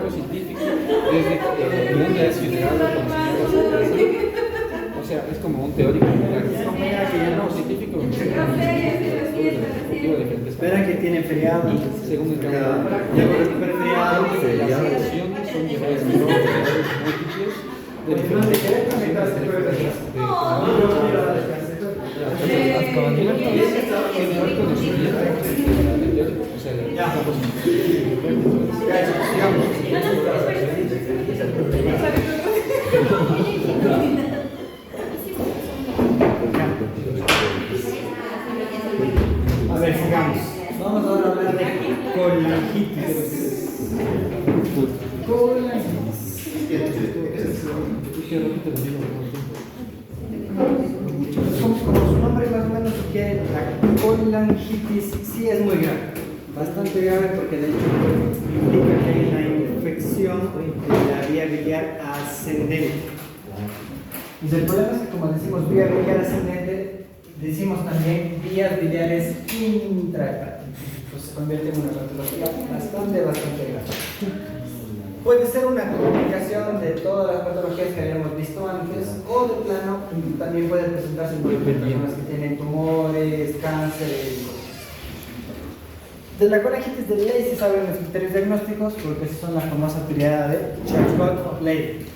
método científico desde que el mundo es generado o sea, es como un teórico científico espera que tiene feriado. según el caso feriado. las relaciones son llevadas múltiples de A ver, sigamos. Vamos ahora a hablar de colangitis. Como su nombre más o menos sugiere, la colangitis sí es muy grave, bastante grave porque de hecho implica que hay una infección de la vía biliar ascendente. Y el problema es que como decimos vía biliar ascendente, decimos también vías biliares intrahepáticas, pues se convierte en una patología bastante grave. Puede ser una complicación de todas las patologías que habíamos visto antes, o de plano también puede presentarse en personas que tienen tumores, cáncer y cosas. De la colangitis de ley se saben los criterios diagnósticos porque esas son la famosa triada de Charcot-Ley.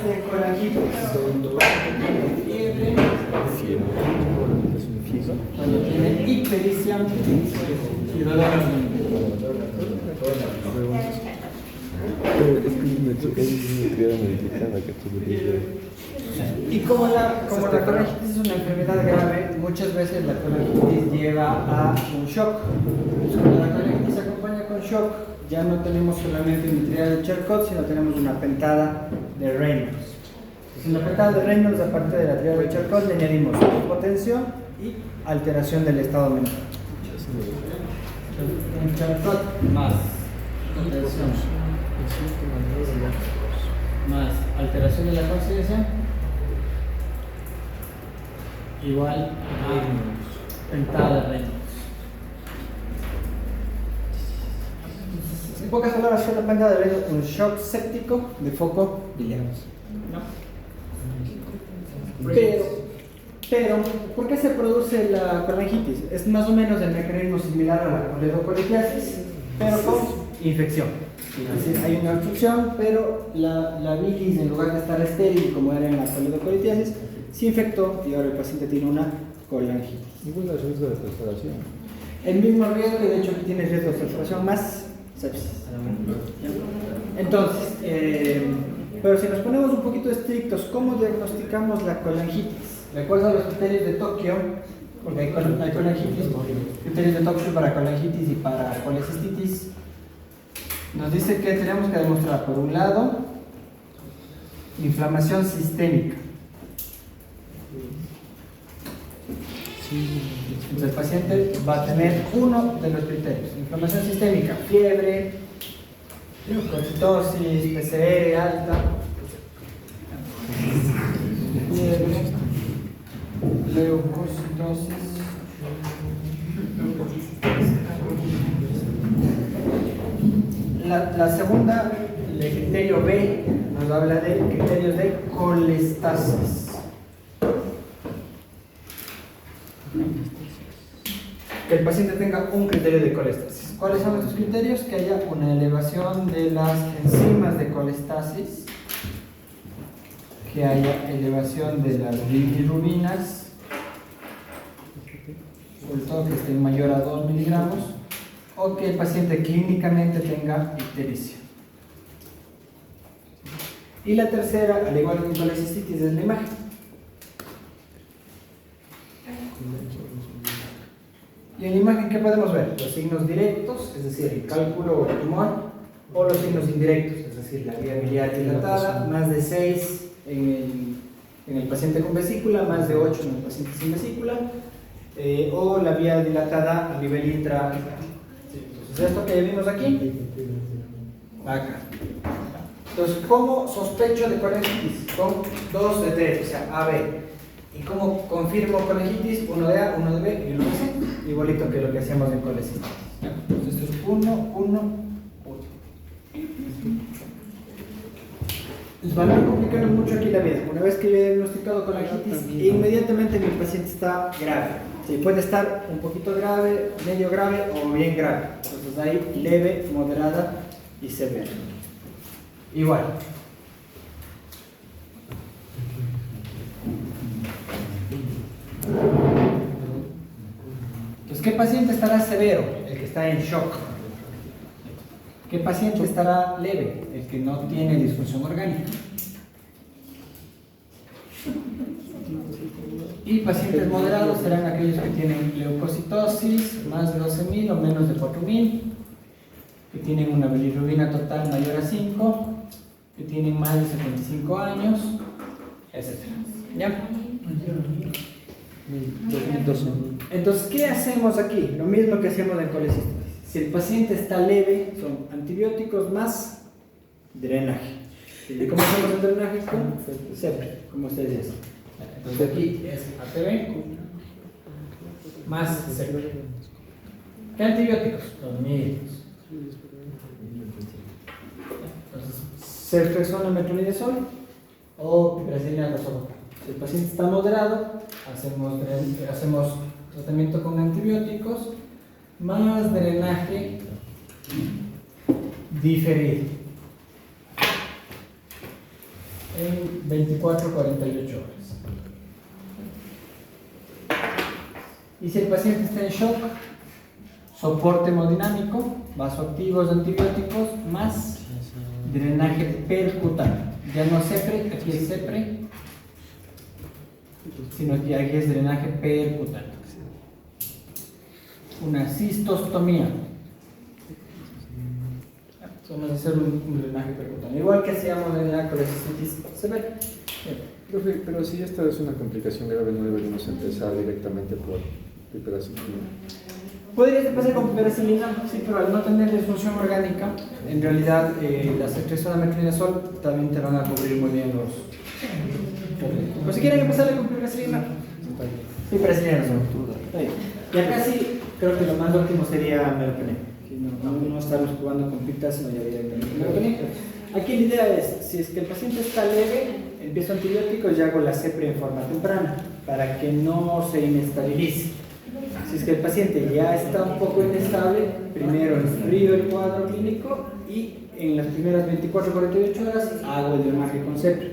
De colangitis, cuando tiene ictericia y dolor. Y como la colangitis es una enfermedad grave, muchas veces la colangitis lleva a un shock. Entonces, cuando la colangitis se acompaña con shock, ya no tenemos solamente una triada de Charcot, sino tenemos una pentada de Reynolds. En la pentada de Reynolds, aparte de la triada de Charcot, le añadimos hipotensión y alteración del estado mental. En Charcot más hipotensión más alteración de la conciencia igual a pentada de Reynolds. En pocas palabras, la pentada de Reynolds un shock séptico de foco biliar. Pero, ¿por qué se produce la colangitis? Es más o menos el mecanismo similar a la coledocolitiasis, pero con infección. Es decir, hay una obstrucción, pero la bilis, en lugar de estar estéril como era en la coledocolitiasis, se infectó y ahora el paciente tiene una colangitis. Igual el riesgo de perforación. El mismo riesgo, y de hecho aquí tiene riesgo de perforación más sepsis. Entonces, pero si nos ponemos un poquito estrictos, ¿cómo diagnosticamos la colangitis? De acuerdo a los criterios de Tokio, porque hay colangitis, criterios de Tokio para colangitis y para colecistitis, nos dice que tenemos que demostrar, por un lado, inflamación sistémica. Entonces el paciente va a tener uno de los criterios: inflamación sistémica, fiebre, leucocitosis, PCR alta, fiebre, leucocitosis, la segunda, el criterio B, nos habla de criterios de colestasis. Que el paciente tenga un criterio de colestasis. ¿Cuáles son estos criterios? Que haya una elevación de las enzimas de colestasis, que haya elevación de las bilirrubinas, sobre todo que esté mayor a 2 miligramos, o que el paciente clínicamente tenga ictericia. Y la tercera, al igual que en colecistitis, es la imagen. Y en la imagen, ¿qué podemos ver? Los signos directos, es decir, el cálculo o el tumor, o los signos indirectos, es decir, la vía biliar dilatada, más de 6 en el paciente con vesícula, más de 8 en el paciente sin vesícula, o la vía dilatada a nivel intra. Entonces, esto que vimos aquí, acá. Entonces, ¿cómo sospecho de colegitis? Con 2 de 3, o sea, A, B. ¿Y cómo confirmo colegitis? 1 de A, 1 de B y 1 de C. Igualito que lo que hacemos en colecistitis. Entonces, esto es 1, 1, 1. Les va a complicar mucho aquí la vida. Una vez que yo he diagnosticado colegitis, inmediatamente mi paciente está grave. Sí, puede estar un poquito grave, medio grave o bien grave. Entonces ahí leve, moderada y severa. Igual. Entonces, ¿qué paciente estará severo? El que está en shock. ¿Qué paciente estará leve? El que no tiene disfunción orgánica. Y pacientes moderados serán aquellos que tienen leucocitosis, más de 12.000 o menos de 4.000, que tienen una bilirrubina total mayor a 5, que tienen más de 75 años, etc. ¿Ya? Entonces, ¿qué hacemos aquí? Lo mismo que hacemos en colecistitis. Si el paciente está leve, son antibióticos más drenaje. ¿Y cómo hacemos el drenaje? Con CEPRE, como ustedes dicen. Entonces aquí es ATB más CEPRE. ¿Qué antibióticos? Los mismos. Entonces, ceftriaxona, metronidazol o piperacilina rosuvastatin. Si el paciente está moderado, hacemos tratamiento con antibióticos más drenaje diferido en 24 a 48 horas. Y si el paciente está en shock, soporte hemodinámico, vasoactivos, antibióticos más drenaje percutáneo. Ya no CEPRE, aquí es CEPRE, sino que aquí es drenaje percutáneo. Una cistostomía. Vamos a hacer un drenaje percutáneo, igual que hacíamos en la colecistitis severa. Profe, pero si esta es una complicación grave, no deberíamos empezar directamente por piperacilina. Podrías empezar con piperacilina, sí, pero al no tener disfunción orgánica, en realidad la ceftriaxona, metronidazol también te van a cubrir muy bien los. Pues si quieren empezar con piperacilina, piperacilina no. Y acá sí, creo que lo más óptimo sería meropenem. No estamos jugando con pitas, sino ya directamente con meropenem. Aquí la idea es, si es que el paciente está leve, empiezo antibióticos y hago la CEPRE en forma temprana, para que no se inestabilice. Si es que el paciente ya está un poco inestable, primero enfrío el cuadro clínico y en las primeras 24 o 48 horas hago el drenaje con CEPRE.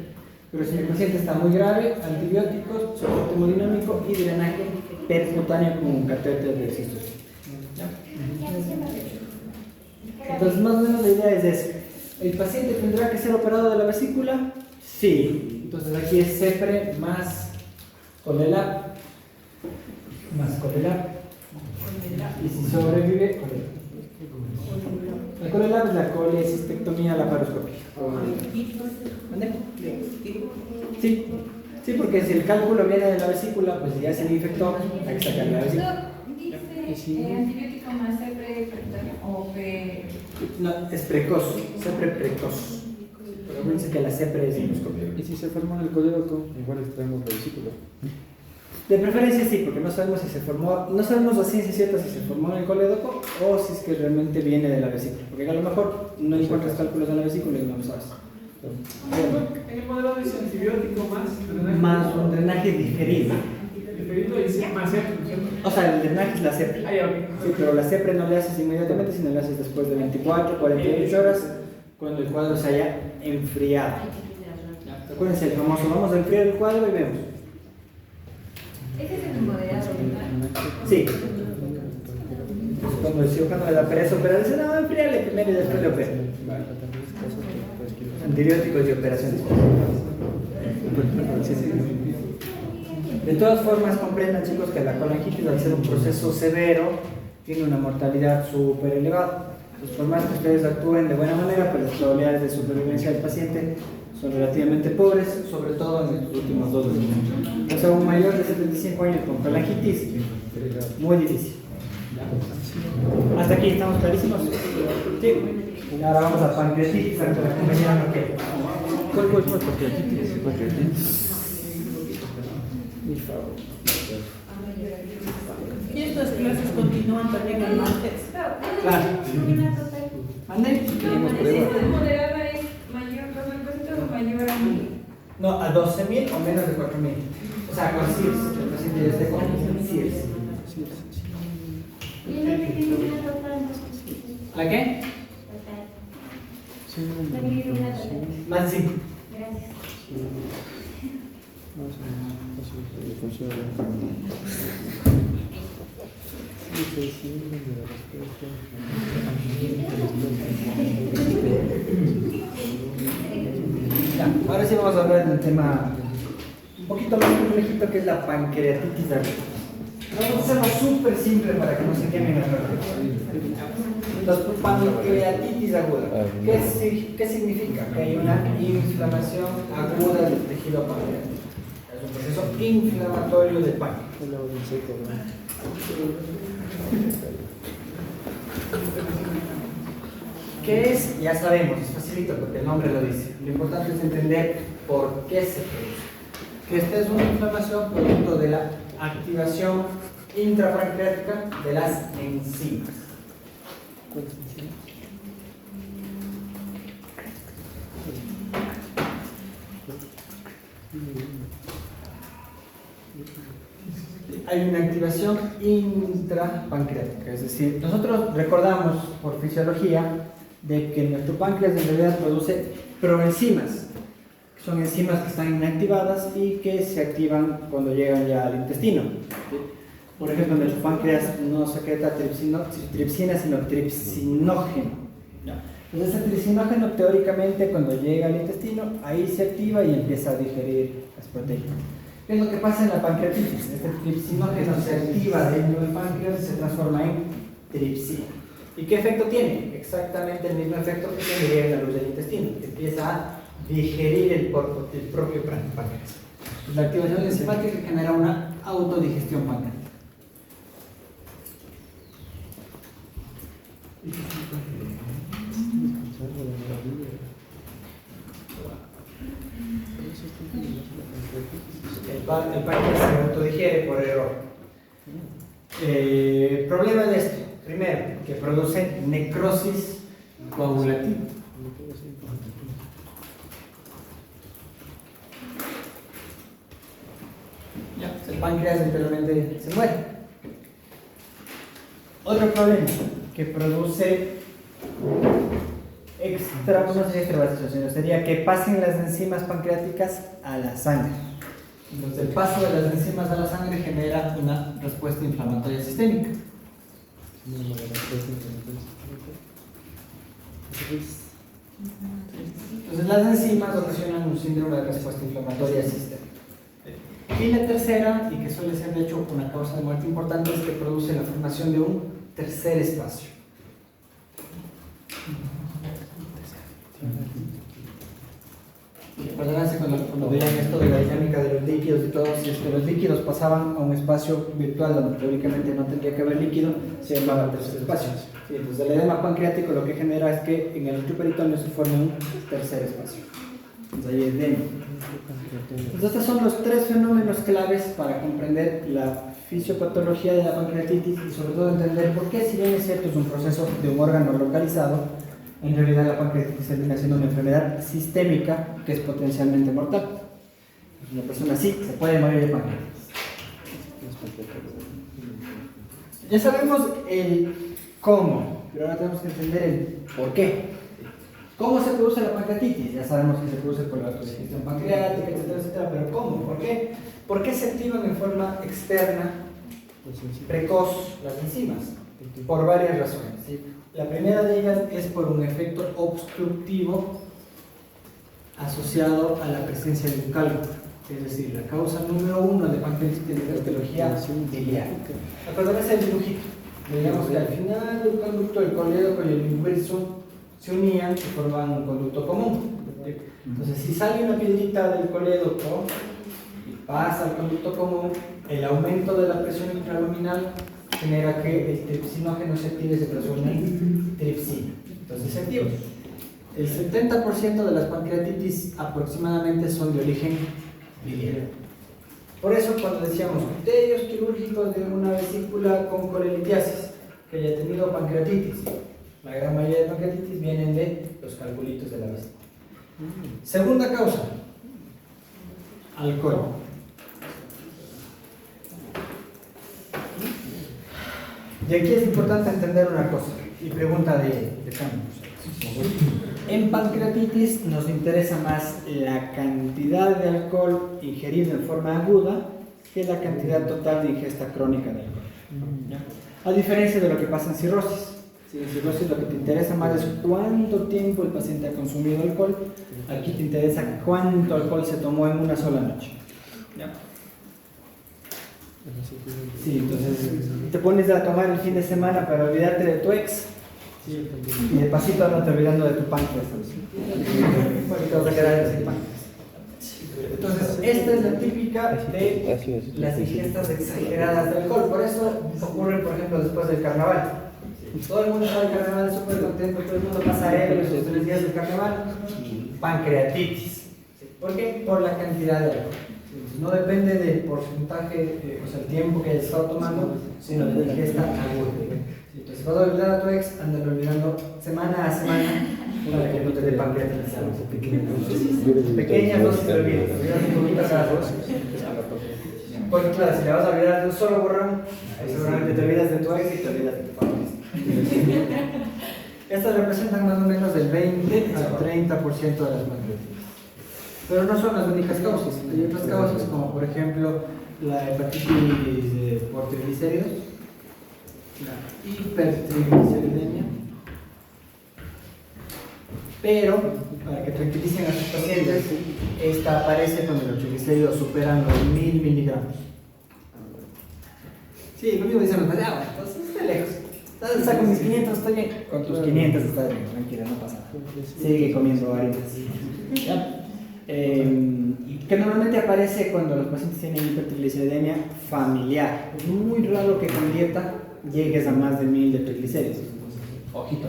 Pero si el paciente está muy grave, antibióticos, soporte hemodinámico y drenaje percutáneo con un catéter de cistos. Entonces, más o menos la idea es eso. ¿El paciente tendrá que ser operado de la vesícula? Sí. Entonces aquí es CEPRE más Colelat. Más Colelat. Y si sobrevive, Colelat. La Colelat es la colecistectomía laparoscópica. Sí. Sí, porque si el cálculo viene de la vesícula, pues ya se le infectó, hay que sacar la vesícula. ¿Antibiótico más CEPRE o P? No, es precoz, CEPRE precoz. Pero acuérdense que la CEPRE es endoscopia. Y si se formó en el colédoco, igual extraemos la vesícula. De preferencia sí, porque no sabemos si se formó, no sabemos a ciencia cierta si se formó en el colédoco o si es que realmente viene de la vesícula. Porque a lo mejor no encuentras cálculos en la vesícula y no lo sabes. En el modelo dice antibiótico Más un drenaje diferido. Diferido y dice más CEPRE, ¿cierto? O sea, el drenaje es la CEPRE. Ah, ya, ok. Sí, pero la CEPRE no le haces inmediatamente, sino le haces después de 24, 48 horas, cuando el cuadro se haya enfriado. Acuérdense, el famoso, vamos a enfriar el cuadro y vemos. Ese es el moderado, ¿verdad? Sí. Cuando el cirujano le da pereza operar, dice, no, enfríale primero y después le opera. Antibióticos y operaciones. De todas formas, comprendan, chicos, que la colangitis, al ser un proceso severo, tiene una mortalidad súper elevada. Entonces, por más que ustedes actúen de buena manera, pues las probabilidades de supervivencia del paciente son relativamente pobres, sobre todo en los últimos 2 años. O sea, un mayor de 75 años con colangitis, muy difícil. Hasta aquí, ¿estamos clarísimos? Sí. Y ahora vamos a pancreatitis, a la compañera Raquel. ¿Cuál fue la pancreatitis? Pancreatitis. Mi favor. Y estas clases continúan también el martes. Claro. ¿Mande? ¿La moderada es mayor, el paciente mayor a 1000? No, a 12.000 o menos de 4.000. O sea, con CIRS. El paciente ya esté con CIRS. ¿Y la que tiene una ropa en los ¿La qué? Sí, La que tiene una ropa. Más 5. Gracias. Vamos a ver. Funciona. Ya, ahora sí vamos a hablar del tema un poquito más complejito que es la pancreatitis aguda. Vamos a hacerlo súper simple para que no se quemen las redes. Entonces, pancreatitis aguda, ¿qué significa? Que hay una inflamación aguda del tejido pancreático. Es un proceso inflamatorio del páncreas. ¿Qué es? Ya sabemos, es facilito porque el nombre lo dice. Lo importante es entender por qué se produce. Que esta es una inflamación producto de la activación intrapancreática de las enzimas. ¿Cuántas enzimas? Hay una activación intrapancreática, es decir, nosotros recordamos por fisiología de que nuestro páncreas en realidad produce proenzimas, que son enzimas que están inactivadas y que se activan cuando llegan ya al intestino. Por ejemplo, nuestro páncreas no secreta tripsina, sino tripsinógeno. Entonces, ese tripsinógeno teóricamente cuando llega al intestino, ahí se activa y empieza a digerir las proteínas. ¿Qué es lo que pasa en la pancreatitis? Este tripsinógeno se activa dentro del páncreas y se transforma en tripsina. ¿Y qué efecto tiene? Exactamente el mismo efecto que tendría en la luz del intestino, que empieza a digerir el propio páncreas. La activación enzimática genera una autodigestión pancreática. El páncreas se autodigiere por error. Problema de esto, primero, que produce necrosis coagulativa. El páncreas literalmente se muere. Otro problema, que produce no sería extravasación, sino sería que pasen las enzimas pancreáticas a la sangre. Entonces, el paso de las enzimas a la sangre genera una respuesta inflamatoria sistémica. Entonces, las enzimas ocasionan un síndrome de respuesta inflamatoria sistémica. Y la tercera, y que suele ser de hecho una causa de muerte importante, es que produce la formación de un tercer espacio. Recordarán cuando veían esto de la dinámica de los líquidos y todo, si es que los líquidos pasaban a un espacio virtual donde teóricamente no tendría que haber líquido, se llamaba tercer espacio. Sí, entonces el edema pancreático lo que genera es que en el peritoneo se forme un tercer espacio. Entonces ahí edema. Entonces estos son los tres fenómenos claves para comprender la fisiopatología de la pancreatitis y sobre todo entender por qué, si bien es cierto es un proceso de un órgano localizado, en realidad la pancreatitis termina siendo una enfermedad sistémica que es potencialmente mortal. Una persona así se puede morir de pancreatitis. Ya sabemos el cómo, pero ahora tenemos que entender el por qué. ¿Cómo se produce la pancreatitis? Ya sabemos que se produce por la autodigestión pancreática, etcétera, etcétera, pero ¿cómo? ¿Por qué? ¿Por qué se activan en forma externa, precoz, las enzimas? Por varias razones, ¿sí? La primera de ellas es por un efecto obstructivo asociado a la presencia de un cálculo, es decir, la causa número 1 de pancreatitis es la patología biliar. Acordarás el dibujito, digamos que al final del conducto del colédoco y el inverso se unían y formaban un conducto común. Entonces, si sale una piedrita del colédoco y pasa al conducto común, el aumento de la presión intraluminal genera que el tripsinógeno se active y se transforme en tripsina. los incentivos. El 70% de las pancreatitis aproximadamente son de origen biliar. Por eso cuando decíamos criterios quirúrgicos de una vesícula con colelitiasis que haya tenido pancreatitis, la gran mayoría de pancreatitis vienen de los calculitos de la vesícula. Segunda causa, alcohol. Y aquí es importante entender una cosa, y pregunta de Campos. En pancreatitis nos interesa más la cantidad de alcohol ingerido en forma aguda que la cantidad total de ingesta crónica de alcohol. ¿Ya? A diferencia de lo que pasa en cirrosis. Si en cirrosis lo que te interesa más es cuánto tiempo el paciente ha consumido alcohol, aquí te interesa cuánto alcohol se tomó en una sola noche. ¿Ya? Sí, entonces te pones a tomar el fin de semana para olvidarte de tu ex. Sí, y de pasito no te olvidando de tu páncreas. Porque te vas a quedar sin páncreas. Entonces, esta es la típica de las ingestas exageradas de alcohol. Por eso ocurre, por ejemplo, después del carnaval. Todo el mundo está del carnaval súper contento, todo el mundo pasa ebrio esos 3 días del carnaval. Pancreatitis. ¿Por qué? Por la cantidad de alcohol. No depende del porcentaje, o sea, el tiempo que hayas estado tomando, sino de la ingesta aguda. Entonces, si vas a olvidar a tu ex, andan olvidando semana a semana para que no te dé pancreatitis. Pequeñas dosis de olvido, te olvidas un poquito cada semana. Porque claro, si le vas a olvidar de un solo borrón, seguramente te olvidas de tu ex y te olvidas de tu pancreas. Estas representan más o menos del 20 al 30% de las pancreatitis. Pero no son las únicas causas. Hay otras causas como por ejemplo la hepatitis por triglicéridos, la hipertrigliceridemia. Pero, para que tranquilicen a sus pacientes, esta aparece cuando los triglicéridos superan los 1000 miligramos. Sí, lo mismo dicen los pacientes, entonces está lejos. Está con mis 500, estoy bien. Con tus 500 está bien, tranquila, no pasa nada. Sigue comiendo harinas. ¿Ya? Que normalmente aparece cuando los pacientes tienen hipertrigliceridemia familiar. Es muy raro que con dieta llegues a más de 1000 de triglicéridos. Ojito.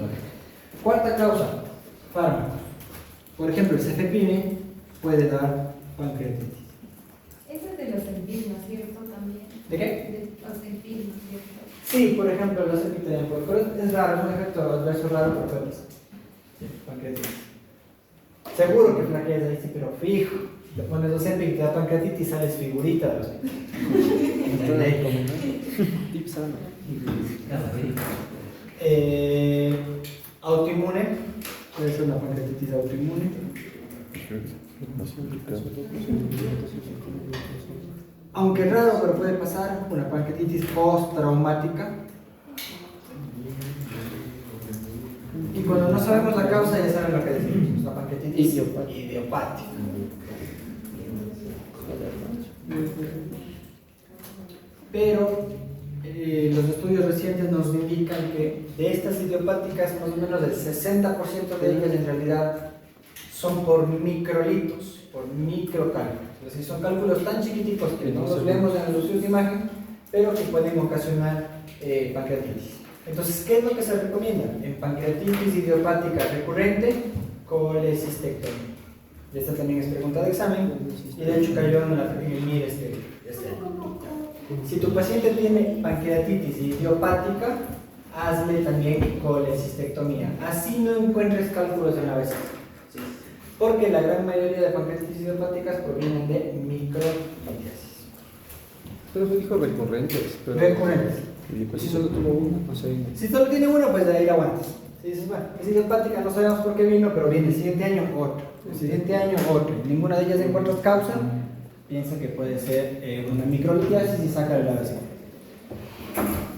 Cuarta causa, fármacos. Por ejemplo, el cefepime puede dar pancreatitis. Eso es de los enfermos, ¿cierto? También. ¿De qué? De los enfermos, ¿cierto? Sí, por ejemplo, los epitelios, pero es raro, es un efecto adverso raro, pero sí, pancreatitis. Seguro que flaqueas ahí, sí, pero fijo. Te pones dos epi y te da pancreatitis y sales figurita de los autoinmune, puede ser una pancreatitis autoinmune. Aunque raro, pero puede pasar una pancreatitis postraumática. Y cuando no sabemos la causa, ya saben lo que decimos, la pancreatitis idiopática. Pero los estudios recientes nos indican que de estas idiopáticas, más o menos el 60% de ellas en realidad son por microlitos, por microcálculos. Es decir, son cálculos tan chiquiticos que no los vemos en los estudios de imagen, pero que pueden ocasionar pancreatitis. Entonces, ¿qué es lo que se recomienda? En pancreatitis idiopática recurrente, colecistectomía. Esta también es pregunta de examen, y de hecho cayó en el MIR este año. Si tu paciente tiene pancreatitis idiopática, hazle también colecistectomía. Así no encuentres cálculos en la vesícula. Porque la gran mayoría de pancreatitis idiopáticas provienen de microlitiasis. Pero me dijo recurrentes. Pero... Recurrentes. Y pues si solo tuvo uno, no sé. Si solo tiene uno, pues de ahí la aguantas. Si dices, bueno, es idiopática, no sabemos por qué vino, pero viene el siguiente año otro. El siguiente año otro. Ninguna de ellas encuentras causa. Piensa que puede ser una microlitiasis y saca de la vesícula.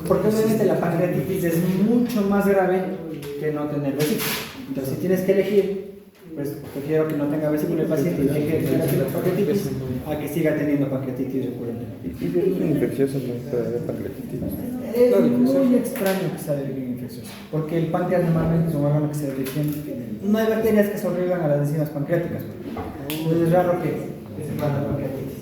Porque obviamente la pancreatitis es mucho más grave que no tener vesícula. Entonces, si tienes que elegir, pues prefiero que no tenga vesícula el paciente y deje de tener pancreatitis a que siga teniendo pancreatitis recurrente. ¿Y virus infecciosa no puede haber pancreatitis? Es muy extraño que sea de origen infeccioso, porque el páncreas normalmente es un órgano que se origen. No hay bacterias que sobrevivan a las enzimas pancreáticas. Entonces es raro que se pase pancreatitis.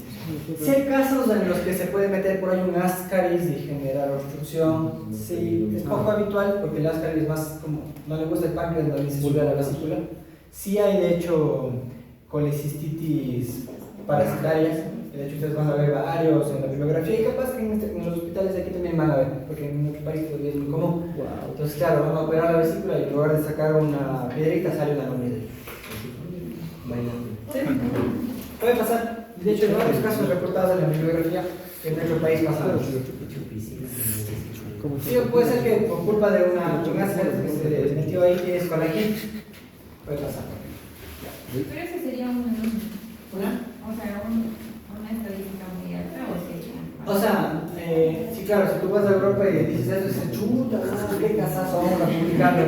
Si hay casos en los que se puede meter por ahí un ascaris y generar obstrucción, sí, es poco habitual porque el ascaris más como no le gusta el páncreas, no le se sube a la vesícula. Sí hay de hecho colecistitis parasitarias, de hecho ustedes van a ver varios en la bibliografía y capaz que en los hospitales de aquí también van a ver, porque en nuestro país todavía es muy común. Entonces claro, van a operar la vesícula y en lugar de sacar una piedrita sale una lombriz. Sí, puede pasar. De hecho, en varios casos reportados en la bibliografía en nuestro país pasa. Sí, puede ser que por culpa de una ácido que se metió ahí tienes colágeno. Puede pasar. Pero ese sería un, ¿Una? o sea, una estadística muy alta, o sería. O sea, sí, claro, si tú vas a Europa y dices eso, dices, chuta, no, qué casazo vamos a publicarlo.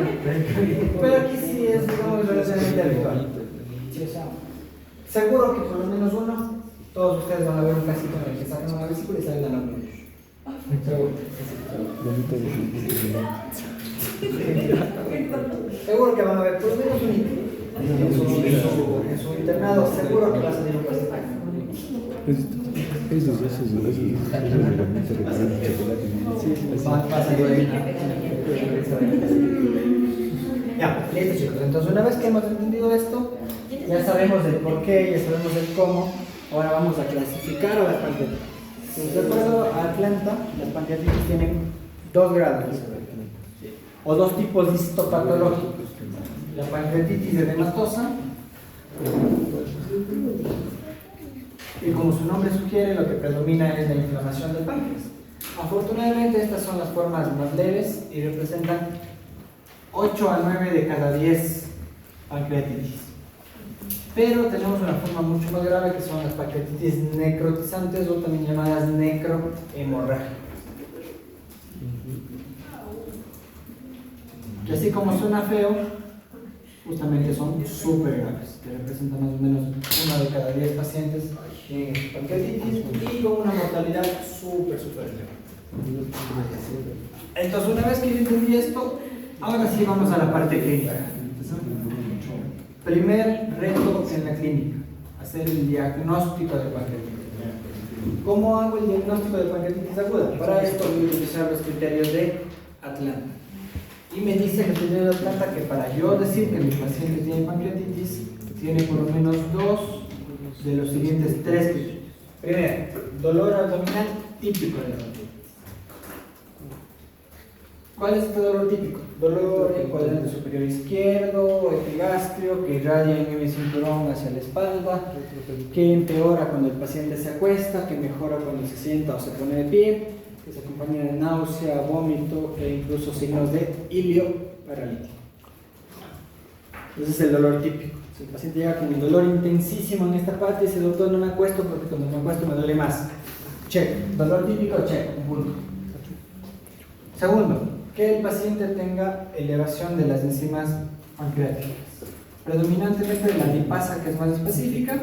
Pero aquí sí es, digamos, relativamente habitual. Sí, o sea, seguro que por lo menos uno, todos ustedes van a ver un casito en el que sacan una vesícula y salen la lombriz. Seguro. Seguro que van a ver por lo menos un hito. En su internado, seguro que va a salir un casito. Ya, listo chicos. Entonces una vez que hemos entendido esto, ya sabemos el por qué, ya sabemos el cómo. Ahora vamos a clasificar a las pancreatitis. De acuerdo a Atlanta, las pancreatitis tienen 2 grados o 2 tipos de histopatológicos. La pancreatitis edematosa, y como su nombre sugiere, lo que predomina es la inflamación del páncreas. Afortunadamente estas son las formas más leves y representan 8 a 9 de cada 10 pancreatitis. Pero tenemos una forma mucho más grave que son las pancreatitis necrotizantes o también llamadas necrohemorrágicas. Que así como suena feo, justamente son súper graves, que representan más o menos 1 de cada 10 pacientes en pancreatitis y con una mortalidad súper elevada. Entonces, una vez que yo entendí esto, ahora sí vamos a la parte clínica. Primer reto en la clínica, hacer el diagnóstico de pancreatitis. ¿Cómo hago el diagnóstico de pancreatitis aguda? Para esto voy a utilizar los criterios de Atlanta. Y me dice el criterio de Atlanta que para yo decir que mi paciente tiene pancreatitis, tiene por lo menos 2 de los siguientes 3 criterios. Primero, dolor abdominal típico de la pancreatitis. ¿Cuál es este dolor típico? Dolor en cuadrante superior izquierdo, epigastrio, que irradia en el cinturón hacia la espalda, que empeora cuando el paciente se acuesta, que mejora cuando se sienta o se pone de pie, que se acompaña de náusea, vómito e incluso signos de ilio paralítico. Ese es el dolor típico. Si el paciente llega con un dolor intensísimo en esta parte y dice, doctor, no me acuesto porque cuando me acuesto me duele más. Check. Dolor típico, check. Un punto. Segundo, que el paciente tenga elevación de las enzimas pancreáticas, predominantemente de la lipasa, que es más específica,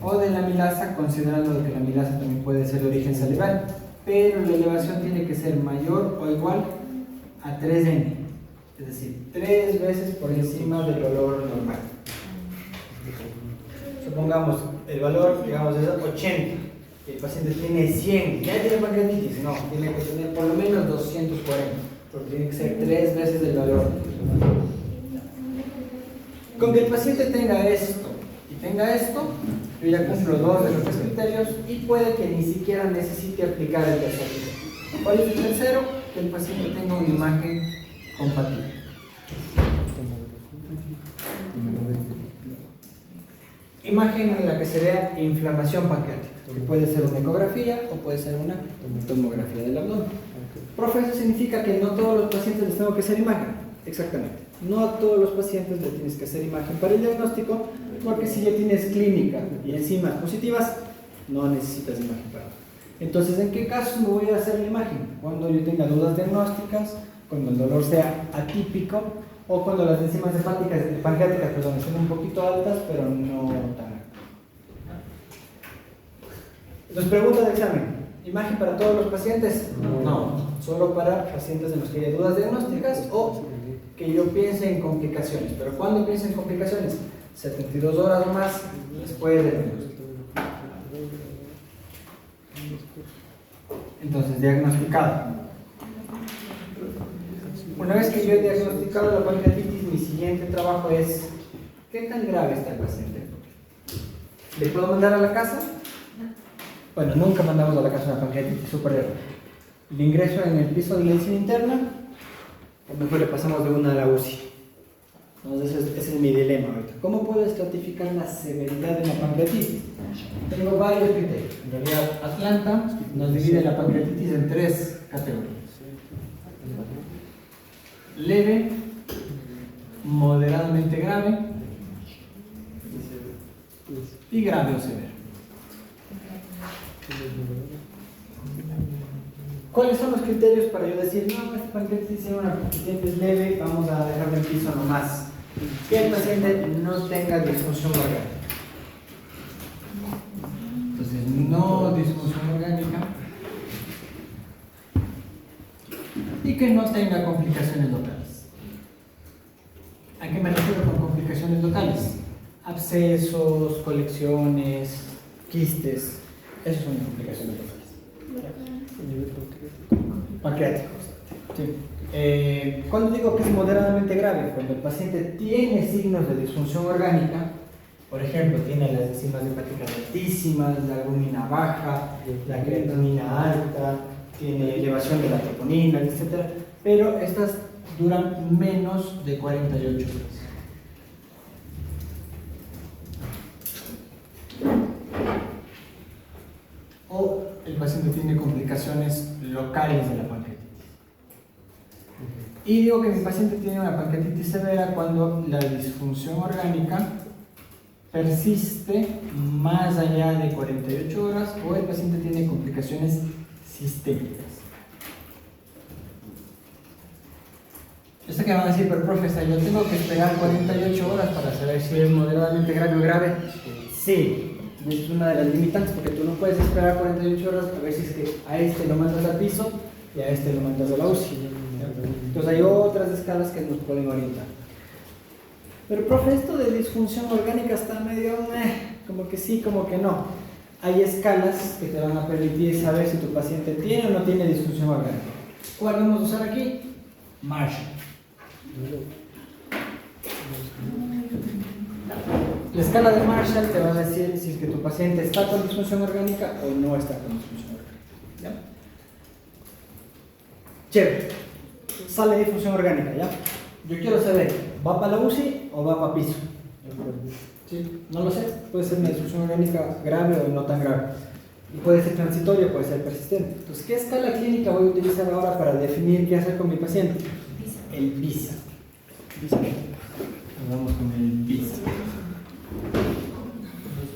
o de la amilasa, considerando que la amilasa también puede ser de origen salival, pero la elevación tiene que ser mayor o igual a 3N, es decir, 3 veces por encima del valor normal. Supongamos el valor, digamos, es 80. El paciente tiene 100, ya tiene pancreatitis, no, tiene que tener por lo menos 240, porque tiene que ser 3 veces el valor. Con que el paciente tenga esto y tenga esto, yo ya cumplo 2 de los 3 criterios y puede que ni siquiera necesite aplicar el tercer criterio. ¿Cuál es el tercero? Que el paciente tenga una imagen compatible. Imagen en la que se vea inflamación pancreática, que puede ser una ecografía o puede ser una tomografía del abdomen. Profe, eso significa que no todos los pacientes les tengo que hacer imagen. Exactamente. No a todos los pacientes les tienes que hacer imagen para el diagnóstico, porque si ya tienes clínica y enzimas positivas, no necesitas imagen para eso. Entonces, ¿en qué casos me voy a hacer la imagen? Cuando yo tenga dudas diagnósticas, cuando el dolor sea atípico, o cuando las enzimas pancreáticas son un poquito altas, pero no tan altas. Entonces, pregunta de examen: ¿imagen para todos los pacientes? No, solo para pacientes en los que haya dudas diagnósticas o que yo piense en complicaciones. Pero ¿cuándo pienso en complicaciones? 72 horas o más después del diagnóstico. Entonces, diagnosticado. Una vez que yo he diagnosticado la pancreatitis, mi siguiente trabajo es ¿qué tan grave está el paciente? ¿Le puedo mandar a la casa? Bueno, nunca mandamos a la casa una pancreatitis superior. ¿Le ingreso en el piso de medicina interna? O mejor le pasamos de una a la UCI. Entonces ese es mi dilema ahorita. ¿Cómo puedo estratificar la severidad de la pancreatitis? Tengo varios criterios. En realidad, Atlanta nos divide la pancreatitis en 3 categorías. Leve, moderadamente grave y grave o severo. ¿Cuáles son los criterios para yo decir, no, esta pancreatitis es leve, vamos a dejarlo en piso nomás? Que el paciente no tenga disfunción orgánica. Entonces, no disfunción orgánica y que no tenga complicaciones locales. ¿A qué me refiero con complicaciones locales? Abscesos, colecciones, quistes, esas son complicaciones locales. Pancreáticos. Sí. Cuando digo que es moderadamente grave, cuando el paciente tiene signos de disfunción orgánica, por ejemplo, tiene las enzimas hepáticas altísimas, la albúmina baja, la creatinina alta, tiene elevación de la troponina, etc. Pero estas duran menos de 48 horas. O el paciente tiene complicaciones locales de la pancreatitis. Y digo que mi paciente tiene una pancreatitis severa cuando la disfunción orgánica persiste más allá de 48 horas o el paciente tiene complicaciones sistémicas. Yo sé que van a decir, pero profesor, yo tengo que esperar 48 horas para saber si es moderadamente grave o grave. Sí. Es una de las limitantes porque tú no puedes esperar 48 horas a ver si es que a este lo mandas al piso y a este lo mandas a la UCI. Entonces hay otras escalas que nos pueden orientar. Pero profe, esto de disfunción orgánica está medio como que sí, como que no. Hay escalas que te van a permitir saber si tu paciente tiene o no tiene disfunción orgánica. ¿Cuál vamos a usar aquí? Marshall. La escala de Marshall te va a decir si es que tu paciente está con disfunción orgánica o no está con disfunción orgánica. ¿Ya? Chévere. Sale disfunción orgánica, ¿ya? Yo quiero saber, ¿va para la UCI o va para piso? ¿Sí? No lo sé. Puede ser una disfunción orgánica grave o no tan grave. Y puede ser transitoria, puede ser persistente. Entonces, ¿qué escala clínica voy a utilizar ahora para definir qué hacer con mi paciente? El PISA. Vamos con el PISA.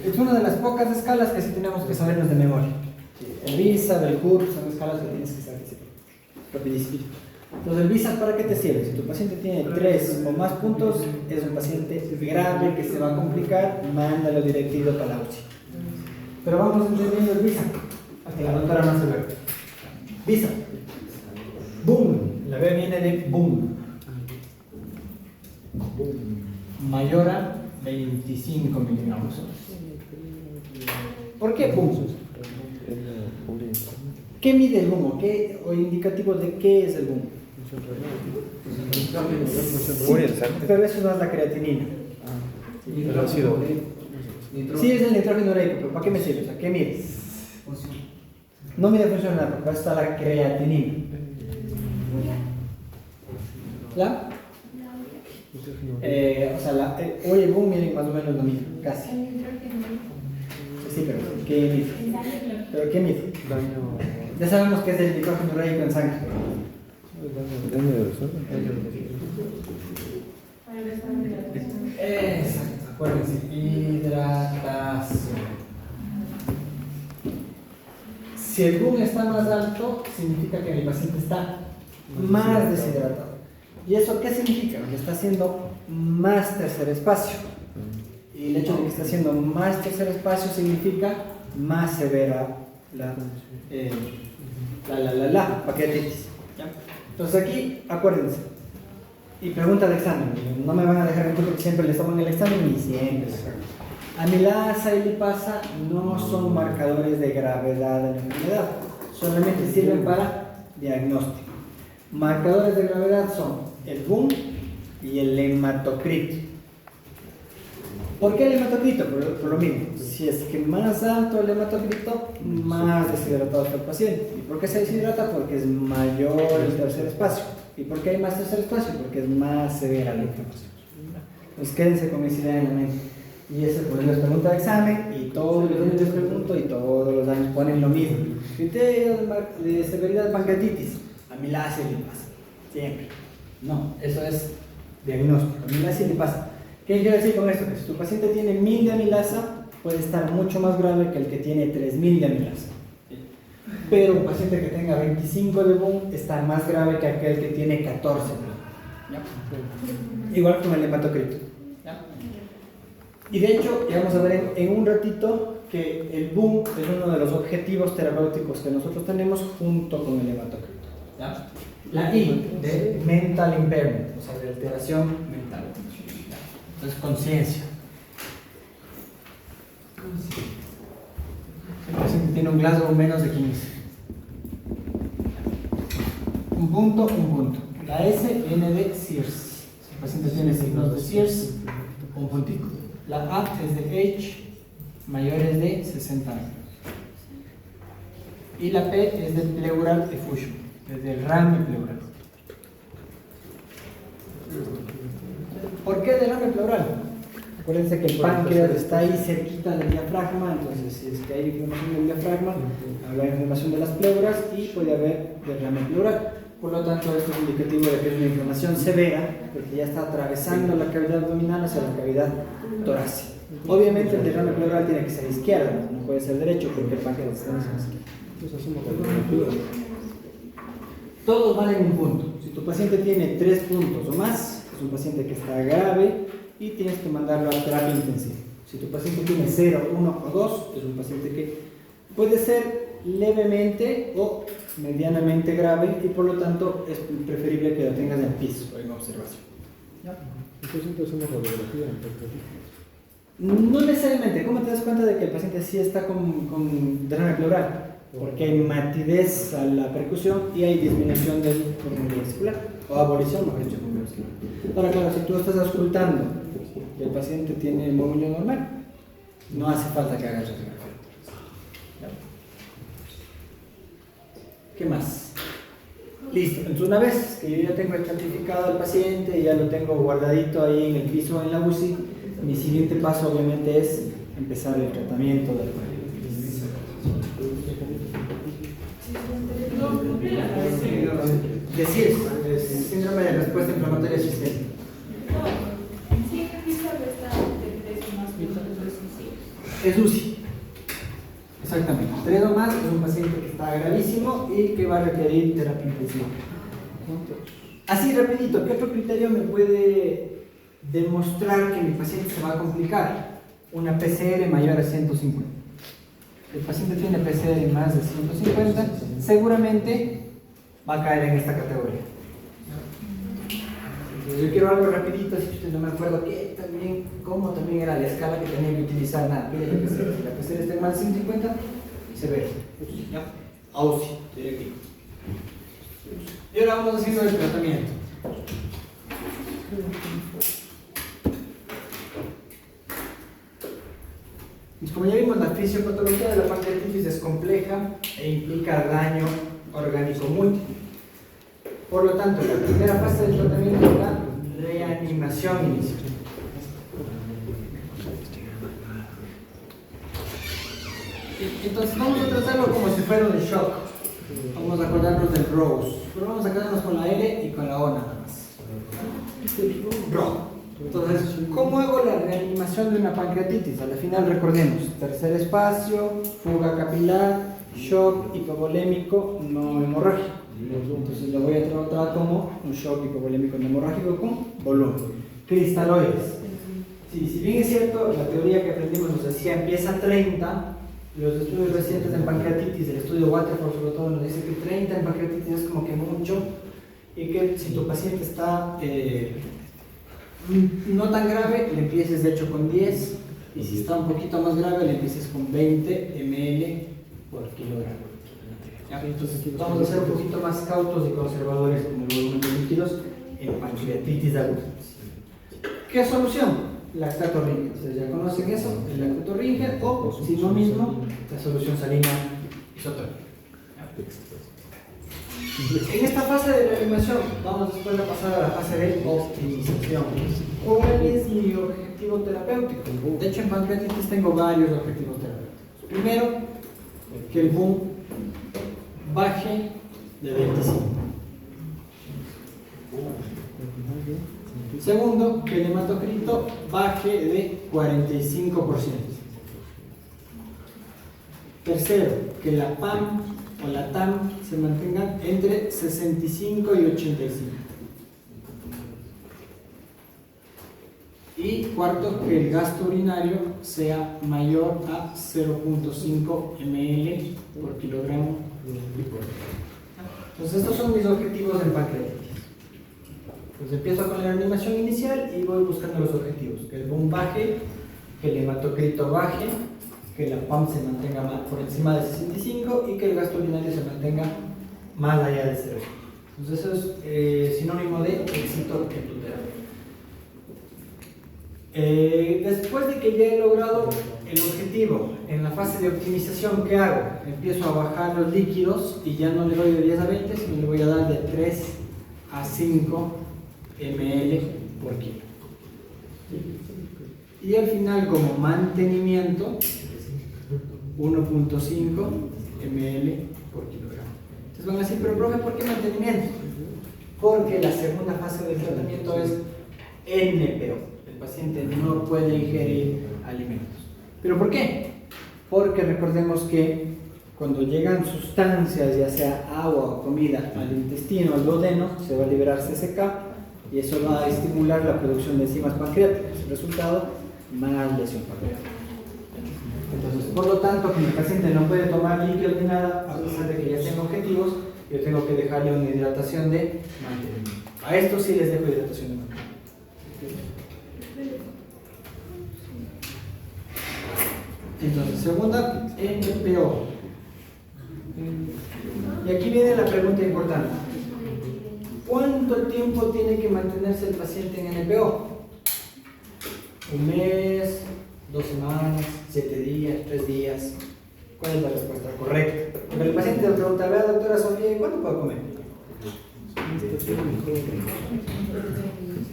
Es una de las pocas escalas que sí tenemos que sabernos de memoria. El VISA, el CURB son escalas que tienes que saber rapidísimo. Entonces, el VISA, ¿para qué te sirve? Si tu paciente tiene 3 o más puntos, es un paciente grave que se va a complicar, mándalo directito para la UCI. Pero vamos entendiendo el VISA, hasta la doctora no se ve. VISA. Boom. La B viene de boom. Mayor a 25 miligramos. ¿Por qué boom? ¿Qué mide el boom? ¿O indicativo de qué es el boom? Sí, pero eso no es la creatinina. Sí, es el nitrógeno ureico, pero ¿para qué me sirve? O sea, ¿qué mide? No mide función nada, porque está la creatinina. ¿La? O sea, hoy el boom mide más o menos lo mismo, casi. Sí, pero ¿qué mide? ¿Pero qué mide? Ya sabemos que es el nitrógeno ureico en sangre. Exacto, acuérdense, hidratación. Si el boom está más alto, significa que el paciente está más deshidratado. ¿Y eso qué significa? Que está haciendo más tercer espacio. Y el hecho de que está haciendo más tercer espacio significa más severa la pancreatitis. Entonces aquí, acuérdense, y pregunta de examen, no me van a dejar mentir porque siempre les toman el examen y siempre. Amilasa y lipasa no son marcadores de gravedad de la enfermedad, solamente sirven para diagnóstico. Marcadores de gravedad son el boom y el hematocrito. ¿Por qué el hematocrito? Por lo mismo. Si es que más alto el hematocrito, más deshidratado está el paciente. ¿Y por qué se deshidrata? Porque es mayor el tercer espacio. ¿Y por qué hay más tercer espacio? Porque es más severa la inflamación. Pues quédense con esa idea en la mente. Y eso pues les pregunta de examen y todos los años les pregunto y todos los años ponen lo mismo. Criterio de severidad de pancreatitis, amilasa y lipasa. Siempre. No, eso es diagnóstico. Amilasa y lipasa. ¿Qué quiero decir con esto? Que si tu paciente tiene 1000 de amilasa, puede estar mucho más grave que el que tiene 3000 de amilasa. Pero un paciente que tenga 25 de boom está más grave que aquel que tiene 14 de boom. ¿Ya? Igual con el hematocrito. ¿Ya? Y de hecho, ya vamos a ver en un ratito que el boom es uno de los objetivos terapéuticos que nosotros tenemos junto con el hematocrito. ¿Ya? La I de mental impairment, o sea, de alteración mental. Entonces, conciencia. El paciente tiene un Glasgow menos de 15. Un punto. La S viene de Sears. Si el paciente tiene signos de Sears, un puntito. La A es de H, mayores de 60 años. Y la P es de pleural effusion, desde el derrame pleural. ¿Por qué derrame pleural? Acuérdense que el páncreas está ahí cerquita del diafragma, entonces si es que hay inflamación del diafragma, habrá inflamación de las pleuras y puede haber derrame pleural. Por lo tanto, esto es indicativo de que es una inflamación severa, porque ya está atravesando la cavidad abdominal hacia la cavidad torácica. Obviamente el derrame pleural tiene que ser izquierdo, no puede ser derecho porque el páncreas está en esa izquierda. Todos valen un punto. Si tu paciente tiene 3 puntos o más, es un paciente que está grave y tienes que mandarlo a terapia intensiva. Si tu paciente tiene 0, 1 o 2, es un paciente que puede ser levemente o medianamente grave y por lo tanto es preferible que lo tengas en el piso o en observación. ¿Ya? Entonces es una radiografía. No necesariamente. ¿Cómo te das cuenta de que el paciente sí está con derrame pleural? Porque hay matidez a la percusión y hay disminución del volumen vesicular o abolición, mejor dicho, volumen vesicular. Ahora, claro, si tú estás auscultando y el paciente tiene movimiento normal, no hace falta que hagas radiografía. ¿Qué más? Listo. Entonces, una vez que yo ya tengo el certificado del paciente y ya lo tengo guardadito ahí en el piso en la UCI, mi siguiente paso obviamente es empezar el tratamiento del decir, síndrome de respuesta inflamatoria sistémica. Es UCI. Exactamente. 3 o más es un paciente que está gravísimo y que va a requerir terapia intensiva. Así rapidito, ¿qué otro criterio me puede demostrar que mi paciente se va a complicar? Una PCR mayor a 150. El paciente tiene PCR más de 150, seguramente va a caer en esta categoría. Entonces yo quiero algo rapidito, si usted no me acuerdo cómo también era la escala que tenía que utilizar. Nada, pide la PCR. Si la PCR está en más de 150, severo. ¿Ya? AUCI, directivo. Y ahora vamos haciendo el tratamiento. Y como ya vimos, la fisiopatología de la pancreatitis es compleja e implica daño orgánico múltiple. Por lo tanto, la primera fase del tratamiento es la reanimación inicial. Entonces vamos a tratarlo como si fuera un shock. Vamos a acordarnos del ROSE. Pero vamos a quedarnos con la R y con la O nada más. RO. Entonces, ¿cómo hago la reanimación de una pancreatitis? Al final recordemos, tercer espacio, fuga capilar, shock hipovolémico no hemorrágico. Entonces lo voy a tratar como un shock hipovolémico no hemorrágico con volumen. Cristaloides. Sí, si bien es cierto, la teoría que aprendimos nos decía empieza a 30, los estudios recientes en pancreatitis, el estudio Waterford sobre todo nos dice que 30 en pancreatitis es como que mucho y que si tu paciente está no tan grave, le empieces de hecho con 10 y si está un poquito más grave, le empieces con 20 ml por kilogramo. ¿Ya? Entonces vamos a ser un poquito más cautos y conservadores con el volumen de líquidos en pancreatitis aguda. ¿Qué solución? Lactato Ringer. Ustedes ya conocen eso, el lactato Ringer, o si no mismo, la solución salina isotónica. En esta fase de reanimación vamos después a pasar a la fase de optimización. ¿Cuál es mi objetivo terapéutico? De hecho, en pancreatitis tengo varios objetivos terapéuticos. Primero, que el boom baje de 25. Segundo, que el hematocrito baje de 45%. Tercero, que la PAM o la TAM se mantengan entre 65 y 85. Y cuarto, que el gasto urinario sea mayor a 0.5 ml por kilogramo. Entonces estos son mis objetivos en pancreatitis. Pues empiezo con la reanimación inicial y voy buscando los objetivos. Que el boom baje, que el hematocrito baje, que la PAM se mantenga por encima de 65 y que el gasto urinario se mantenga más allá de 0. Entonces eso es sinónimo de éxito en tu terapia. Después de que ya he logrado el objetivo, en la fase de optimización, ¿qué hago? Empiezo a bajar los líquidos y ya no le doy de 10 a 20, sino le voy a dar de 3 a 5 ml por kilo. Y al final, como mantenimiento, 1.5 ml por kilogramo. Entonces van a decir, pero profe, ¿por qué mantenimiento? Porque la segunda fase del tratamiento es NPO. El paciente no puede ingerir alimentos. ¿Pero por qué? Porque recordemos que cuando llegan sustancias, ya sea agua o comida, al intestino, al duodeno, se va a liberar CCK y eso va a estimular la producción de enzimas pancreáticas. El resultado, más lesión pancreática. Entonces, por lo tanto, como el paciente no puede tomar líquido ni nada, a pesar de que ya tengo objetivos, yo tengo que dejarle una hidratación de mantenimiento. A esto sí les dejo hidratación de mantenimiento. Entonces, segunda, NPO. Y aquí viene la pregunta importante. ¿Cuánto tiempo tiene que mantenerse el paciente en NPO? ¿Un mes? 2 semanas, 7 días, 3 días. ¿Cuál es la respuesta correcta? Porque el paciente le pregunta, vea doctora Sofía, ¿cuánto puedo comer?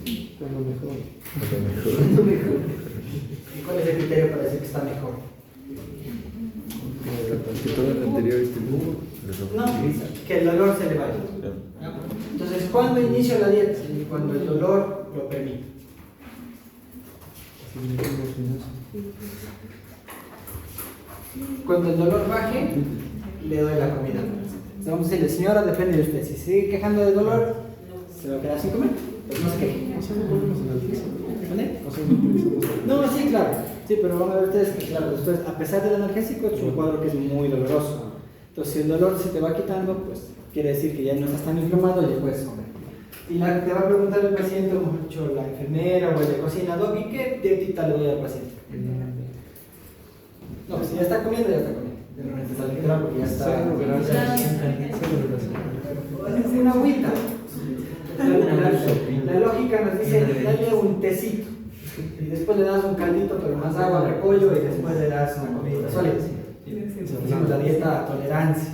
¿Y cuál es el criterio para decir que está mejor? Que todo el anterior No, que el dolor se le vaya. Entonces, ¿cuándo inicio la dieta? Cuando el dolor lo permite. Cuando el dolor baje, le doy la comida. Entonces vamos a decirle, señora, depende de usted. Si sigue quejando de dolor, se va a quedar sin comer. Pues no se queje. ¿Vale? No, sí, claro. Sí, pero van a ver ustedes que, claro, después, a pesar del analgésico, es un cuadro que es muy doloroso. Entonces, si el dolor se te va quitando, pues quiere decir que ya no estás tan inflamado y ya puedes comer. Y te va a preguntar el paciente, como dicho, la enfermera o el de cocina, Doc, ¿y qué dietita le doy al paciente? No, si ya está comiendo, ya está comiendo. Pero no necesita literal porque ya está. Es una agüita. La lógica nos dice, dale un tecito. Y después le das un caldito, pero más agua, repollo, y después le das una comidita sólida. Hacemos la dieta a tolerancia.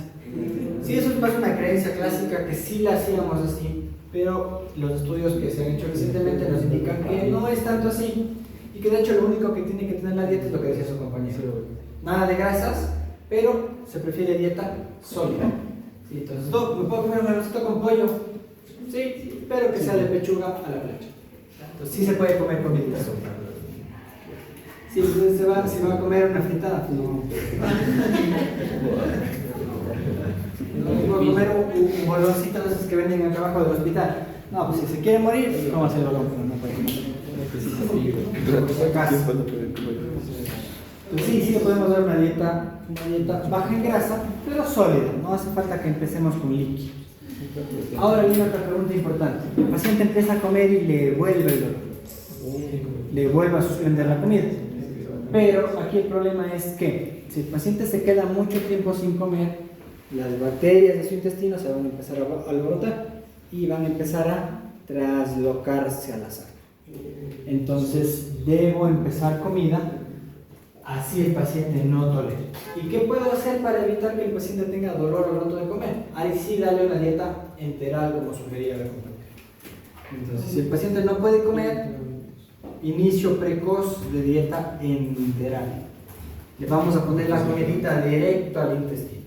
Sí, eso es más una creencia clásica que sí la hacíamos así, pero los estudios que se han hecho recientemente nos indican que no es tanto así y que de hecho lo único que tiene que tener la dieta es lo que decía su compañero. Nada de grasas, pero se prefiere dieta sólida. Sí, entonces, ¿me puedo comer un arrocito con pollo? Sí, pero que sea de pechuga a la plancha. Entonces sí se puede comer comida sólida. Sí, entonces se va a comer una fritada. No. No puedo comer un boloncito de esos que venden acá abajo del hospital. No, pues si se quiere morir, ¿cómo hacer el bolón? Pero no puede comer. Pues sí, sí le podemos dar una dieta baja en grasa, pero sólida. No hace falta que empecemos con líquidos. Ahora viene otra pregunta importante. El paciente empieza a comer y le vuelve el dolor. Le vuelve a suspender la comida. Pero aquí el problema es que si el paciente se queda mucho tiempo sin comer, las bacterias de su intestino se van a empezar a alborotar y van a empezar a traslocarse a la sangre. Entonces debo empezar comida, así el paciente no tolera. ¿Y qué puedo hacer para evitar que el paciente tenga dolor al rato de comer? Ahí sí darle una dieta enteral como sugería la compañera. Entonces, si el paciente no puede comer, inicio precoz de dieta enteral. Le vamos a poner la comidita directo al intestino.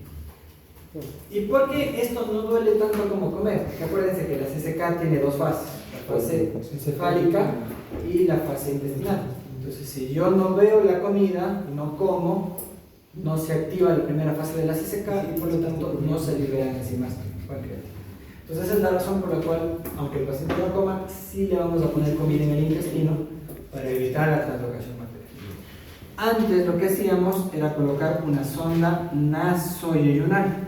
¿Y por qué esto no duele tanto como comer? Porque acuérdense que la CCK tiene dos fases, la fase encefálica y la fase intestinal. Entonces, si yo no veo la comida y no como, no se activa la primera fase de la CCK y por lo tanto no se liberan enzimas pancreáticas. Entonces, esa es la razón por la cual, aunque el paciente no coma, sí le vamos a poner comida en el intestino para evitar la translocación bacteriana. Antes lo que hacíamos era colocar una sonda nasoyeyunal.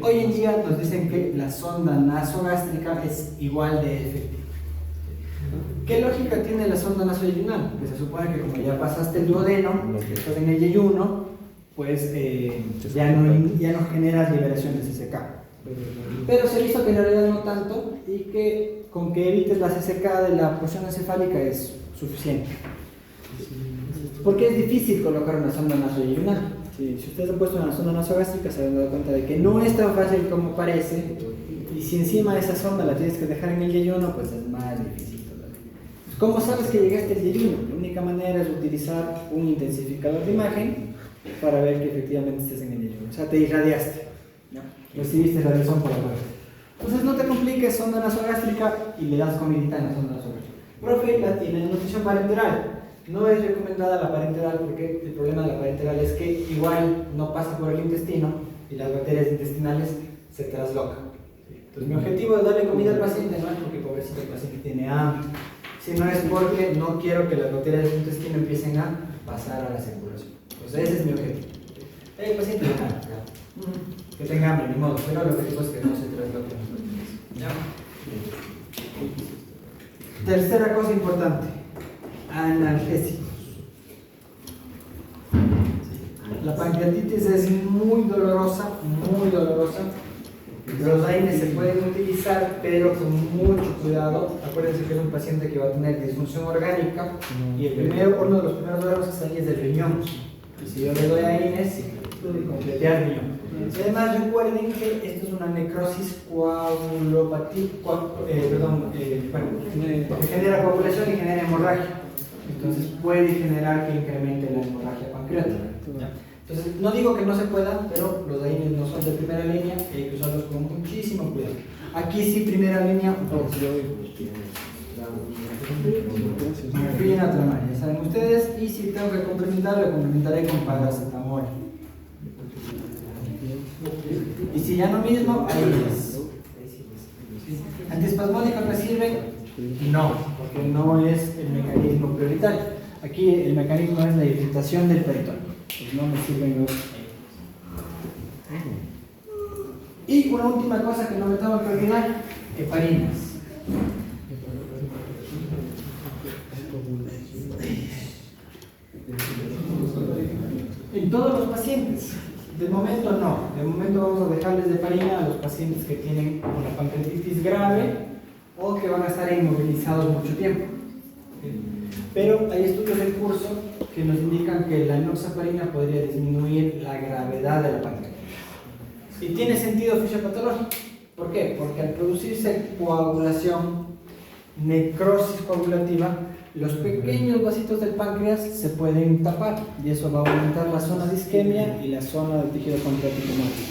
Hoy en día nos dicen que la sonda nasogástrica es igual de efectiva. ¿Qué lógica tiene la sonda nasoyeyunal? Que se supone que como ya pasaste el duodeno, que estás en el yeyuno, pues ya no generas liberación de CCK. Pero se ha visto que en realidad no tanto y que con que evites la CCK de la porción encefálica es suficiente. Porque es difícil colocar una sonda nasoyeyunal. Si ustedes han puesto una sonda nasogástrica se han dado cuenta de que no es tan fácil como parece, y si encima de esa sonda la tienes que dejar en el yeyuno, pues es más difícil todavía. ¿Cómo sabes que llegaste al yeyuno? La única manera es utilizar un intensificador de imagen para ver que efectivamente estés en el yeyuno. O sea, te irradiaste, ¿no? Recibiste radiación por la puerta. Entonces no te compliques, sonda nasogástrica y le das comidita en la sonda nasogástrica. Profe, la tiene nutrición parenteral. No es recomendada la parenteral porque el problema de la parenteral es que igual no pasa por el intestino y las bacterias intestinales se traslocan. Entonces mi objetivo es darle comida al paciente, no es porque pobrecito el paciente tiene hambre, sino es porque no quiero que las bacterias del intestino empiecen a pasar a la circulación. Entonces ese es mi objetivo. El paciente tiene hambre, que tenga hambre, ni modo, pero el objetivo es que no se trasloquen las bacterias. Tercera cosa importante. Analgésicos. La pancreatitis es muy dolorosa, muy dolorosa. Los AINES se pueden utilizar, pero con mucho cuidado. Acuérdense que es un paciente que va a tener disfunción orgánica y uno de los primeros dolores que salen es del riñón. Y si yo le doy AINES, puede completar el riñón. Y además recuerden que esto es una necrosis coagulopática, que genera coagulación y genera hemorragia. Entonces puede generar que incremente la hemorragia pancreática. Entonces no digo que no se pueda, pero los AINES no son de primera línea y hay que usarlos con muchísimo cuidado. Aquí sí, primera línea, morfina, Tramar, ya saben ustedes, y si tengo que complementar, lo complementaré con paracetamol. Y si ya no mismo, AINES. ¿Antiespasmódicos me sirven? No, porque no es el mecanismo prioritario. Aquí el mecanismo es la irritación del peritón. Pues no me sirven los. Y una última cosa que no me tengo que olvidar: heparinas. En todos los pacientes. De momento no. De momento vamos a dejarles de heparina a los pacientes que tienen una pancreatitis grave o que van a estar inmovilizados mucho tiempo. Pero hay estudios en curso que nos indican que la enoxaparina podría disminuir la gravedad de la pancreatitis. Y tiene sentido fisiopatológico. ¿Por qué? Porque al producirse coagulación, necrosis coagulativa, los pequeños vasitos del páncreas se pueden tapar y eso va a aumentar la zona de isquemia y la zona del tejido pancreático muerto.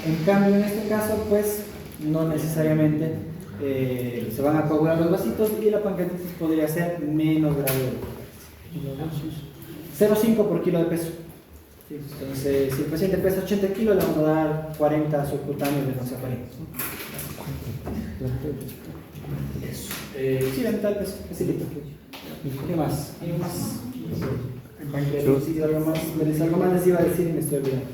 En cambio, en este caso, pues no necesariamente se van a coagular los vasitos y la pancreatitis podría ser menos grave. 0,5 por kilo de peso. Entonces, si el paciente pesa 80 kilos, le vamos a dar 40 subcutáneos de enoxaparina. Eso. Sí, la mitad del peso, facilito. ¿Qué más? ¿Algo más? En pancreatitis, algo más. Algo más les iba a decir y me estoy olvidando.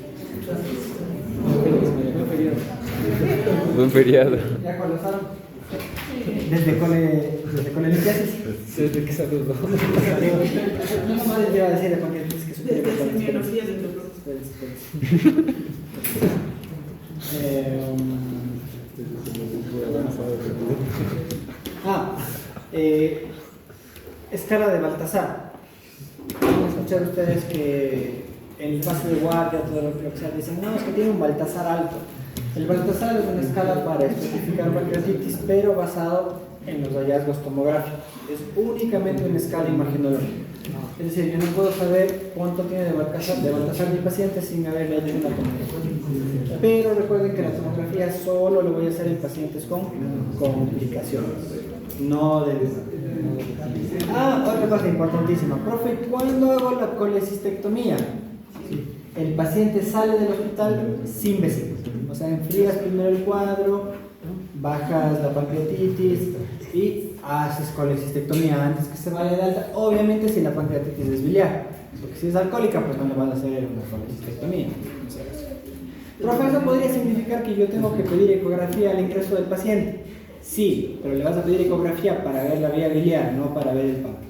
Buen feriado. ¿Ya colocaron? Desde colegiasis. Desde que saludó. No más les iba a decir de pancreatitis que Desde semiología del dolor. Escala de Baltasar. Van a escuchar ustedes que en el pase de guardia, todo lo que sea, dicen, no, es que tiene un Baltasar alto. El Baltasar es una escala para especificar pancreatitis, pero basado en los hallazgos tomográficos. Es únicamente una escala imaginológica. Es decir, yo no puedo saber cuánto tiene de Baltasar mi paciente sin haberle hecho una tomografía. Pero recuerden que la tomografía solo lo voy a hacer en pacientes con complicaciones. No de... otra cosa importantísima. Profe, ¿cuándo hago la colecistectomía? El paciente sale del hospital sin vesícula. O sea, enfrías primero el cuadro, bajas la pancreatitis y haces colecistectomía antes que se vaya de alta. Obviamente si la pancreatitis es biliar, porque si es alcohólica pues no le vas a hacer una colecistectomía. Profe, ¿eso podría significar que yo tengo que pedir ecografía al ingreso del paciente? Sí, pero le vas a pedir ecografía para ver la vía biliar, no para ver el páncreas.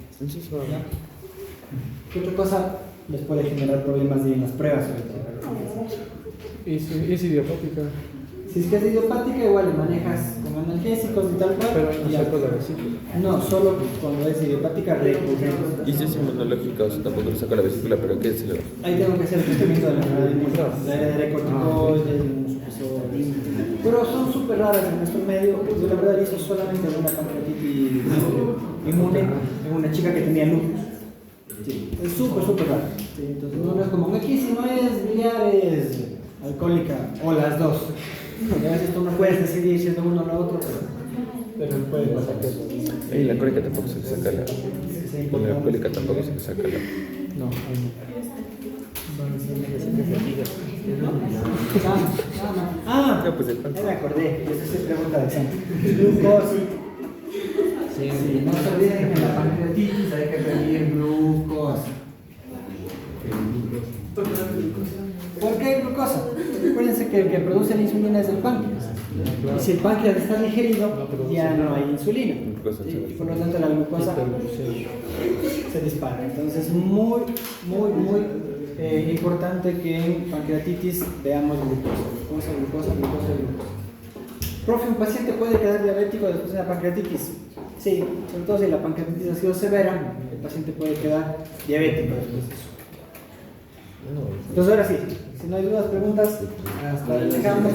¿Qué otra cosa les puede generar problemas en las pruebas? Sobre todo? ¿Y si es idiopática? Si es que es idiopática, igual le manejas con analgésicos y tal cual. Pero no y ya. se puede la vesícula. No, solo cuando es idiopática recurrente. Y si es inmunológica, o sea, tampoco le saca la vesícula, pero ¿qué se le va? Ahí tengo que hacer el tratamiento de la enfermedad inmunitaria. Le daré corticoides, inmunosupresor. Pero son súper raras en nuestro medio. Yo la verdad hice solamente una pancreatitis inmune en una chica que tenía lupus. Sí, es súper raro. Sí, entonces uno es como, aquí si no es biliar es alcohólica, o las dos. A veces tú no puedes decidir si es de uno o lo otro, pero puede pasar que eso. Y la alcohólica tampoco se le saca la... Sí, Con la alcohólica tampoco se le saca la... No, Ya, pues, ya me acordé, esa es pregunta de examen. Glucosa. Sí, no se olviden que en la pancreatitis hay que pedir glucosa. ¿Por qué hay glucosa? Recuérdense que el que produce la insulina es el páncreas. Y si el páncreas está digerido, ya no hay insulina. Y por lo tanto la glucosa se dispara. Entonces es muy importante que en pancreatitis veamos glucosa. Profe, ¿un paciente puede quedar diabético después de la pancreatitis? Sí, sobre todo si la pancreatitis ha sido severa, el paciente puede quedar diabético después de eso. Entonces ahora sí, si no hay dudas, preguntas, hasta ahí dejamos.